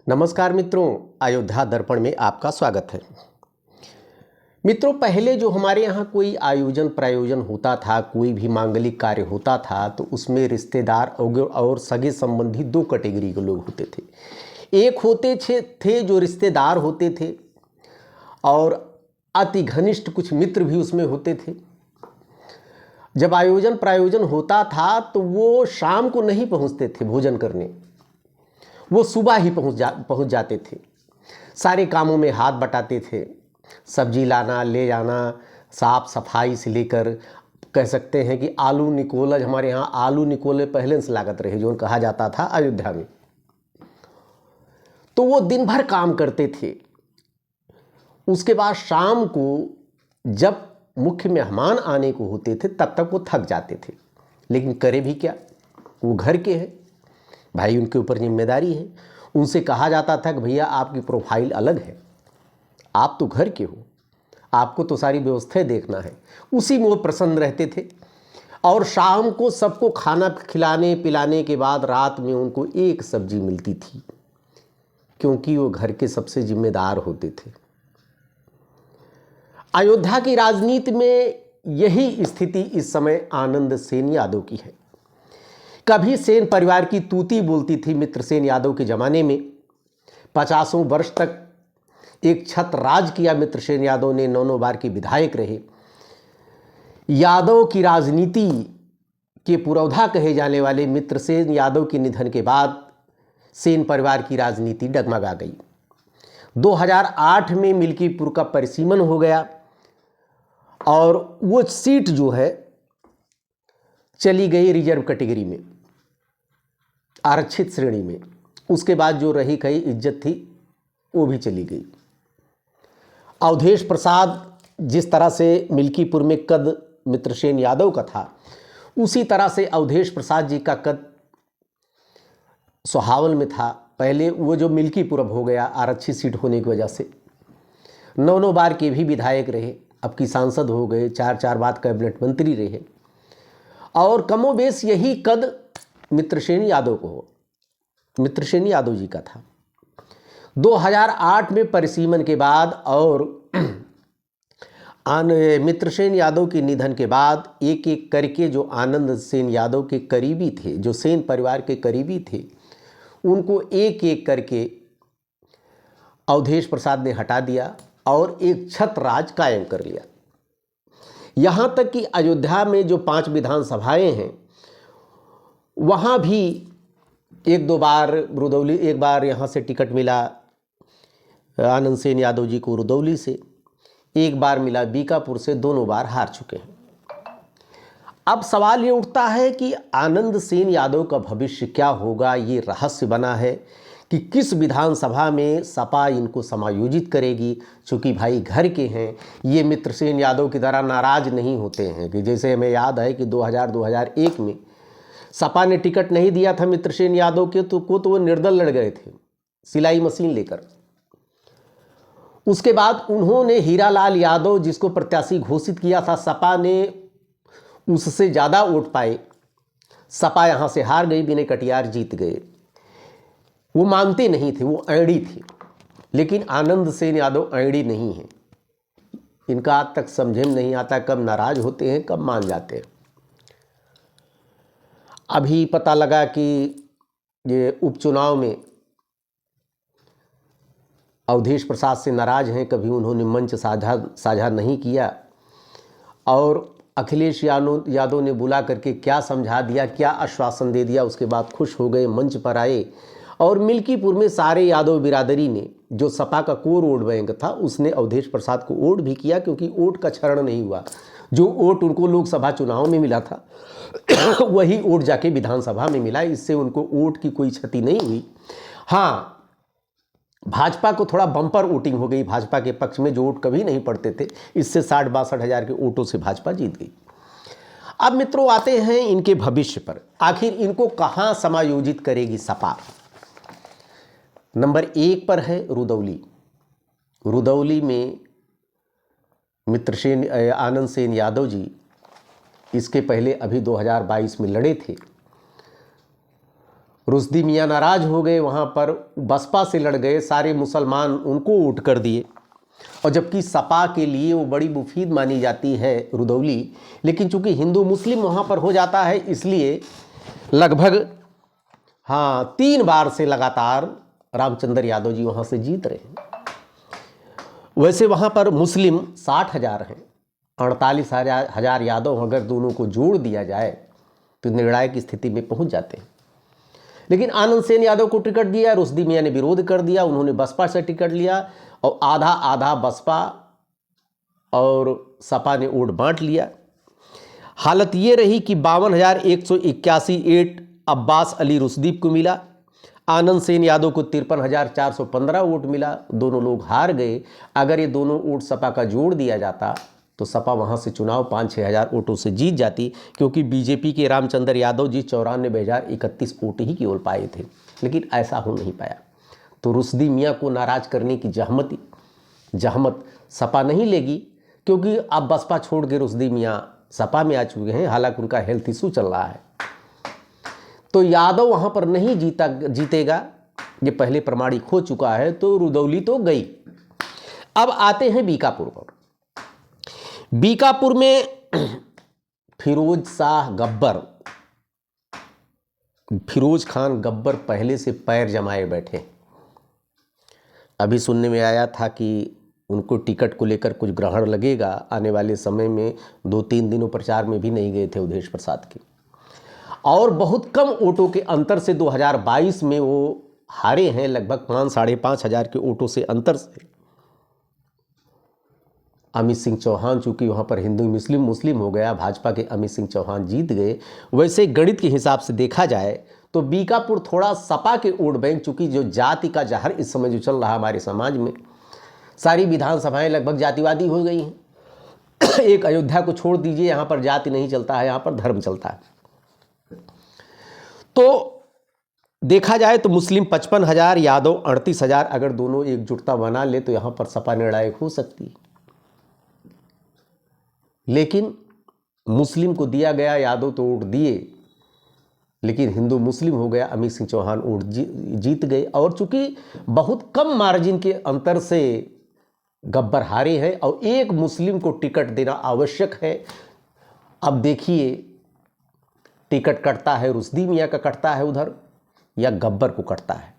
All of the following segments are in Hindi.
नमस्कार मित्रों, अयोध्या दर्पण में आपका स्वागत है। मित्रों, पहले जो हमारे यहाँ कोई आयोजन प्रयोजन होता था, कोई भी मांगलिक कार्य होता था तो उसमें रिश्तेदार और सगे संबंधी दो कैटेगरी के लोग होते थे। एक होते थे जो रिश्तेदार होते थे और अति घनिष्ठ कुछ मित्र भी उसमें होते थे। जब आयोजन प्रयोजन होता था तो वो शाम को नहीं पहुँचते थे भोजन करने, वो सुबह ही पहुंच जाते थे। सारे कामों में हाथ बटाते थे, सब्जी लाना ले जाना, साफ सफाई से लेकर कह सकते हैं कि आलू निकोलज, हमारे यहाँ आलू निकोले पहले से लागत रहे जो कहा जाता था अयोध्या में। तो वो दिन भर काम करते थे। उसके बाद शाम को जब मुख्य मेहमान आने को होते थे तब तक वो थक जाते थे, लेकिन करे भी क्या, वो घर के हैं भाई, उनके ऊपर जिम्मेदारी है। उनसे कहा जाता था कि भैया आपकी प्रोफाइल अलग है, आप तो घर के हो, आपको तो सारी व्यवस्थाएं देखना है। उसी में वो प्रसन्न रहते थे। और शाम को सबको खाना खिलाने पिलाने के बाद रात में उनको एक सब्जी मिलती थी, क्योंकि वो घर के सबसे जिम्मेदार होते थे। अयोध्या की राजनीति में यही स्थिति इस समय आनंद सेन यादव की है। कभी सेन परिवार की तूती बोलती थी मित्रसेन यादव के ज़माने में। 50 वर्ष तक एक छत्र राज किया मित्रसेन यादव ने, 9 बार के विधायक रहे। यादव की राजनीति के पुरोधा कहे जाने वाले मित्रसेन यादव के निधन के बाद सेन परिवार की राजनीति डगमगा गई। 2008 में मिल्कीपुर का परिसीमन हो गया और वो सीट जो है चली गई रिजर्व कैटेगरी में, आरक्षित श्रेणी में। उसके बाद जो रही कई इज्जत थी वो भी चली गई। अवधेश प्रसाद जिस तरह से मिल्कीपुर में कद मित्रसेन यादव का था, उसी तरह से अवधेश प्रसाद जी का कद सोहावल में था। पहले वो जो मिल्कीपुर अब हो गया आरक्षित सीट होने की वजह से। 9 बार के भी विधायक रहे, अब की सांसद हो गए, 4 बार कैबिनेट मंत्री रहे। और कमोबेश यही कद मित्रसेन यादव जी का था। 2008 में परिसीमन के बाद और मित्रसेन यादव के निधन के बाद एक एक करके जो आनंद सेन यादव के करीबी थे, जो सेन परिवार के करीबी थे, उनको एक एक करके अवधेश प्रसाद ने हटा दिया और एक छत्र राज कायम कर लिया। यहाँ तक कि अयोध्या में जो 5 विधानसभाएं हैं, वहाँ भी 1-2 बार रुदौली, एक बार यहाँ से टिकट मिला आनंद सेन यादव जी को रुदौली से, एक बार मिला बीकापुर से, दोनों बार हार चुके हैं। अब सवाल ये उठता है कि आनंद सेन यादव का भविष्य क्या होगा। ये रहस्य बना है कि किस विधानसभा में सपा इनको समायोजित करेगी। चूँकि भाई घर के हैं, ये मित्रसेन यादव की तरह नाराज नहीं होते हैं कि जैसे हमें याद है कि 2001 में सपा ने टिकट नहीं दिया था मित्रसेन यादव के तो वो निर्दल लड़ गए थे सिलाई मशीन लेकर। उसके बाद उन्होंने हीरालाल यादव जिसको प्रत्याशी घोषित किया था, सपा ने उससे ज़्यादा वोट पाए, सपा यहाँ से हार गई, विनय कटियार जीत गए। वो मानते नहीं थे, वो ऐड़ी थे। लेकिन आनंद सेन यादव ऐड़ी नहीं है। इनका आज तक समझे में नहीं आता कब नाराज होते हैं कब मान जाते हैं। अभी पता लगा कि ये उपचुनाव में अवधेश प्रसाद से नाराज हैं, कभी उन्होंने मंच साझा नहीं किया और अखिलेश यादव ने बुला करके क्या समझा दिया, क्या आश्वासन दे दिया, उसके बाद खुश हो गए, मंच पर आए। और मिल्कीपुर में सारे यादव बिरादरी ने, जो सपा का कोर वोट बैंक था, उसने अवधेश प्रसाद को वोट भी किया, क्योंकि वोट का क्षरण नहीं हुआ। जो वोट उनको लोकसभा चुनाव में मिला था वही वोट जाके विधानसभा में मिला। इससे उनको वोट की कोई क्षति नहीं हुई। हाँ, भाजपा को थोड़ा बम्पर वोटिंग हो गई भाजपा के पक्ष में, जो वोट कभी नहीं पड़ते थे। इससे 60-62 हज़ार के वोटों से भाजपा जीत गई। अब मित्रों आते हैं इनके भविष्य पर। आखिर इनको कहाँ समायोजित करेगी सपा। नंबर 1 पर है रुदौली। रुदौली में आनंद सेन यादव जी इसके पहले अभी 2022 में लड़े थे रुश्दी मियाँ नाराज हो गए, वहाँ पर बसपा से लड़ गए, सारे मुसलमान उनको वोट कर दिए। और जबकि सपा के लिए वो बड़ी मुफीद मानी जाती है रुदौली, लेकिन चूंकि हिंदू मुस्लिम वहाँ पर हो जाता है, इसलिए लगभग 3 बार से लगातार रामचंद्र यादव जी वहाँ से जीत रहे हैं। वैसे वहाँ पर मुस्लिम 60,000 हैं, 48,000 यादव अगर दोनों को जोड़ दिया जाए तो निर्णायक की स्थिति में पहुँच जाते हैं। लेकिन आनंद सेन यादव को टिकट दिया, रुश्दी मियाँ ने विरोध कर दिया, उन्होंने बसपा से टिकट लिया और आधा आधा बसपा और सपा ने वोट बांट लिया। हालत ये रही कि 52,181 वोट अब्बास अली रुश्दीप को मिला, आनंद सेन यादव को 53,415 वोट मिला। दोनों लोग हार गए। अगर ये दोनों वोट सपा का जोड़ दिया जाता तो सपा वहाँ से चुनाव 5-6 हज़ार वोटों से जीत जाती, क्योंकि बीजेपी के रामचंद्र यादव जी 94,031 वोट ही केवल पाए थे। लेकिन ऐसा हो नहीं पाया। तो रुश्दी मियाँ को नाराज़ करने की जहमत सपा नहीं लेगी, क्योंकि अब बसपा छोड़ के रुश्दी मियाँ सपा में आ चुके हैं, हालांकि उनका हेल्थ इशू चल रहा है। तो यादव वहाँ पर नहीं जीतेगा, ये पहले प्रमाणिक हो चुका है। तो रुदौली तो गई। अब आते हैं बीकापुर पर। बीकापुर में फिरोज खान गब्बर पहले से पैर जमाए बैठे। अभी सुनने में आया था कि उनको टिकट को लेकर कुछ ग्रहण लगेगा आने वाले समय में। 2-3 दिनों प्रचार में भी नहीं गए थे उदेश प्रसाद के, और बहुत कम वोटों के अंतर से 2022 में वो हारे हैं, लगभग 5-5.5 हज़ार के वोटों से अंतर से। अमित सिंह चौहान चूंकि वहाँ पर हिंदू मुस्लिम हो गया, भाजपा के अमित सिंह चौहान जीत गए। वैसे गणित के हिसाब से देखा जाए तो बीकापुर थोड़ा सपा के वोट बैंक, चूंकि जो जाति का जहर इस समय जो चल रहा है हमारे समाज में, सारी विधानसभाएं लगभग जातिवादी हो गई हैं। एक अयोध्या को छोड़ दीजिए, यहाँ पर जाति नहीं चलता है, यहाँ पर धर्म चलता है। तो देखा जाए तो मुस्लिम 55,000, यादव 38,000, अगर दोनों एकजुटता बना ले तो यहाँ पर सपा निर्णायक हो सकती है। लेकिन मुस्लिम को दिया गया, यादव तो वोट दिए, लेकिन हिंदू मुस्लिम हो गया, अमित सिंह चौहान वोट जीत गए। और चूंकि बहुत कम मार्जिन के अंतर से गब्बर हारे हैं और एक मुस्लिम को टिकट देना आवश्यक है। अब देखिए टिकट कटता है रुश्दी मियाँ का कटता है उधर, या गब्बर को कटता है।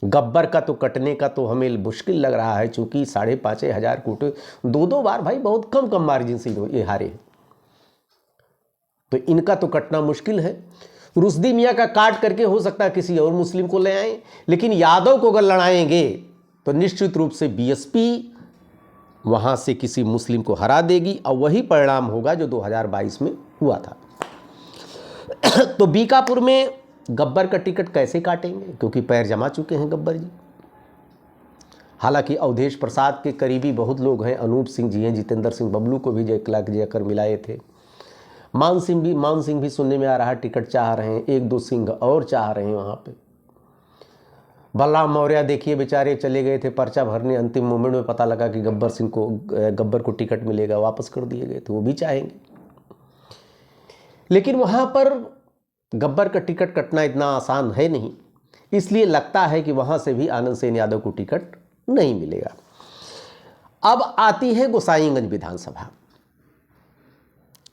गब्बर का तो कटने का तो हमें मुश्किल लग रहा है, चूंकि 5,500 हज़ार वोट 2 बार भाई बहुत कम मार्जिन से ये हारे, तो इनका तो कटना मुश्किल है। रुश्दी मियाँ का काट करके हो सकता है किसी और मुस्लिम को ले आए, लेकिन यादव को अगर लड़ाएंगे तो निश्चित रूप से बीएसपी वहाँ से किसी मुस्लिम को हरा देगी, और वही परिणाम होगा जो 2022 में हुआ था। तो बीकापुर में गब्बर का टिकट कैसे काटेंगे, क्योंकि पैर जमा चुके हैं गब्बर जी। हालांकि अवधेश प्रसाद के करीबी बहुत लोग हैं, अनूप सिंह जी हैं, जितेंद्र सिंह बबलू को भी जयकर मिलाए थे। मान सिंह भी सुनने में आ रहा है टिकट चाह रहे हैं, 1-2 सिंह और चाह रहे हैं वहाँ पे। बलराम मौर्य देखिए बेचारे चले गए थे पर्चा भरने, अंतिम मोमेंट में पता लगा कि गब्बर को टिकट मिलेगा, वापस कर दिए गए, तो वो भी चाहेंगे। लेकिन वहाँ पर गब्बर का टिकट कटना इतना आसान है नहीं, इसलिए लगता है कि वहाँ से भी आनंद सेन यादव को टिकट नहीं मिलेगा। अब आती है गोसाईगंज विधानसभा।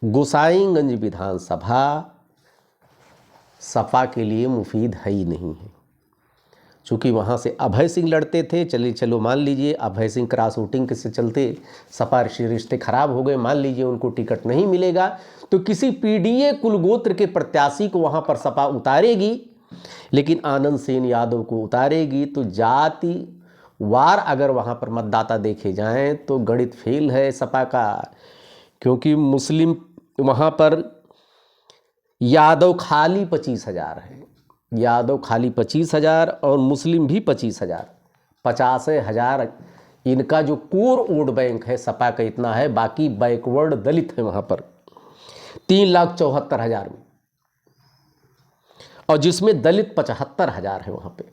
गोसाईगंज विधानसभा सपा के लिए मुफीद है ही नहीं है, चूँकि वहाँ से अभय सिंह लड़ते थे। चलो मान लीजिए अभय सिंह क्रॉस वोटिंग से चलते सपा रिश्ते खराब हो गए, मान लीजिए उनको टिकट नहीं मिलेगा, तो किसी पीडीए कुलगोत्र के प्रत्याशी को वहाँ पर सपा उतारेगी, लेकिन आनंद सेन यादव को उतारेगी। तो जाति वार अगर वहाँ पर मतदाता देखे जाएं तो गणित फेल है सपा का, क्योंकि मुस्लिम वहाँ पर यादव खाली 25,000 है, यादव खाली 25,000 और मुस्लिम भी 25,000, 50,000 इनका जो कोर वोट बैंक है सपा का इतना है। बाकी बैकवर्ड दलित है वहाँ पर 3,74,000 में, और जिसमें दलित 75,000 है वहाँ पे।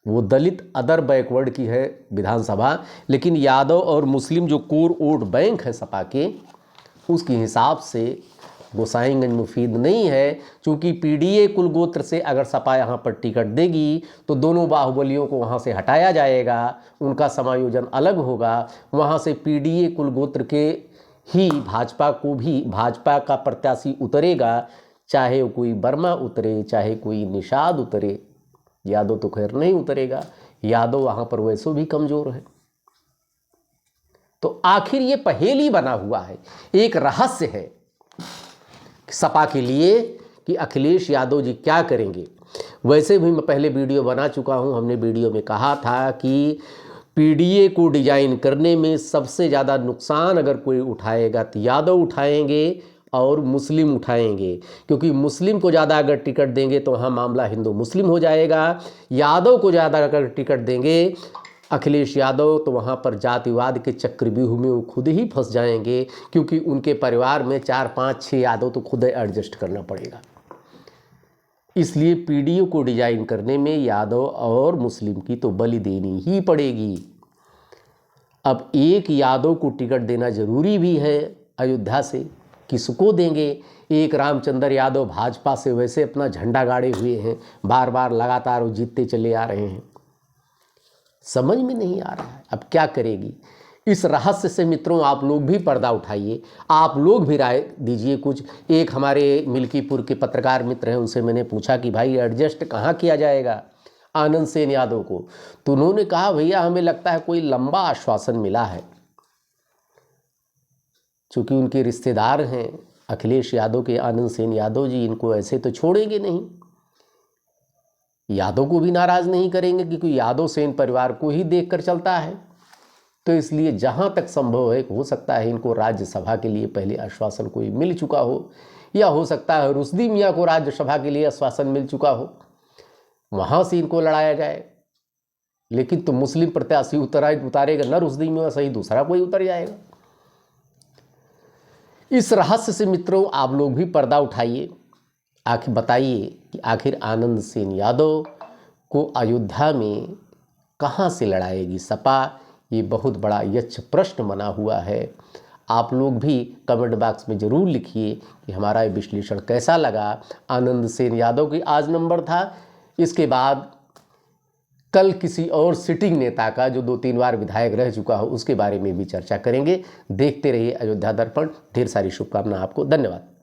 वो दलित अदर बैकवर्ड की है विधानसभा, लेकिन यादव और मुस्लिम जो कोर वोट बैंक है सपा के, उसके हिसाब से गोसाईगंज मुफीद नहीं है, क्योंकि पीडीए कुल गोत्र से अगर सपा यहाँ पर टिकट देगी तो दोनों बाहुबलियों को वहाँ से हटाया जाएगा, उनका समायोजन अलग होगा। वहाँ से पीडीए कुल गोत्र के ही भाजपा को भी भाजपा का प्रत्याशी उतरेगा, चाहे वो कोई वर्मा उतरे, चाहे कोई निषाद उतरे। यादव तो खैर नहीं उतरेगा, यादव वहाँ पर वैसे भी कमज़ोर है। तो आखिर ये पहेली बना हुआ है, एक रहस्य है सपा के लिए कि अखिलेश यादव जी क्या करेंगे। वैसे भी मैं पहले वीडियो बना चुका हूं, हमने वीडियो में कहा था कि पीडीए को डिजाइन करने में सबसे ज़्यादा नुकसान अगर कोई उठाएगा तो यादव उठाएंगे और मुस्लिम उठाएंगे, क्योंकि मुस्लिम को ज़्यादा अगर टिकट देंगे तो वहाँ मामला हिंदू मुस्लिम हो जाएगा। यादव को ज़्यादा अगर टिकट देंगे अखिलेश यादव तो वहाँ पर जातिवाद के चक्रव्यूह में वो खुद ही फंस जाएंगे, क्योंकि उनके परिवार में 4, 5, 6 यादव तो खुद एडजस्ट करना पड़ेगा। इसलिए पीडीए को डिजाइन करने में यादव और मुस्लिम की तो बलि देनी ही पड़ेगी। अब एक यादव को टिकट देना जरूरी भी है अयोध्या से, किसको देंगे? एक रामचंद्र यादव भाजपा से वैसे अपना झंडा गाड़े हुए हैं, बार बार लगातार वो जीतते चले आ रहे हैं, समझ में नहीं आ रहा है अब क्या करेगी। इस रहस्य से मित्रों आप लोग भी पर्दा उठाइए, आप लोग भी राय दीजिए कुछ। एक हमारे मिल्कीपुर के पत्रकार मित्र हैं, उनसे मैंने पूछा कि भाई एडजस्ट कहाँ किया जाएगा आनंद सेन यादव को, तो उन्होंने कहा भैया हमें लगता है कोई लंबा आश्वासन मिला है, चूँकि उनके रिश्तेदार हैं अखिलेश यादव के आनंद सेन यादव जी, इनको ऐसे तो छोड़ेंगे नहीं, यादव को भी नाराज़ नहीं करेंगे, क्योंकि यादव सेन परिवार को ही देखकर चलता है। तो इसलिए जहाँ तक संभव है हो सकता है इनको राज्यसभा के लिए पहले आश्वासन कोई मिल चुका हो, या हो सकता है रुश्दी मियाँ को राज्यसभा के लिए आश्वासन मिल चुका हो, वहाँ से इनको लड़ाया जाए। लेकिन तो मुस्लिम प्रत्याशी उतारेगा न रुश्दी मियाँ सही, दूसरा कोई उतर जाएगा। इस रहस्य से मित्रों आप लोग भी पर्दा उठाइए, आखिर बताइए कि आखिर आनंद सेन यादव को अयोध्या में कहाँ से लड़ाएगी सपा। ये बहुत बड़ा यक्ष प्रश्न बना हुआ है। आप लोग भी कमेंट बॉक्स में ज़रूर लिखिए कि हमारा ये विश्लेषण कैसा लगा। आनंद सेन यादव की आज नंबर था, इसके बाद कल किसी और सिटिंग नेता का जो 2-3 बार विधायक रह चुका हो उसके बारे में भी चर्चा करेंगे। देखते रहिए अयोध्या दर्पण। ढेर सारी शुभकामना आपको। धन्यवाद।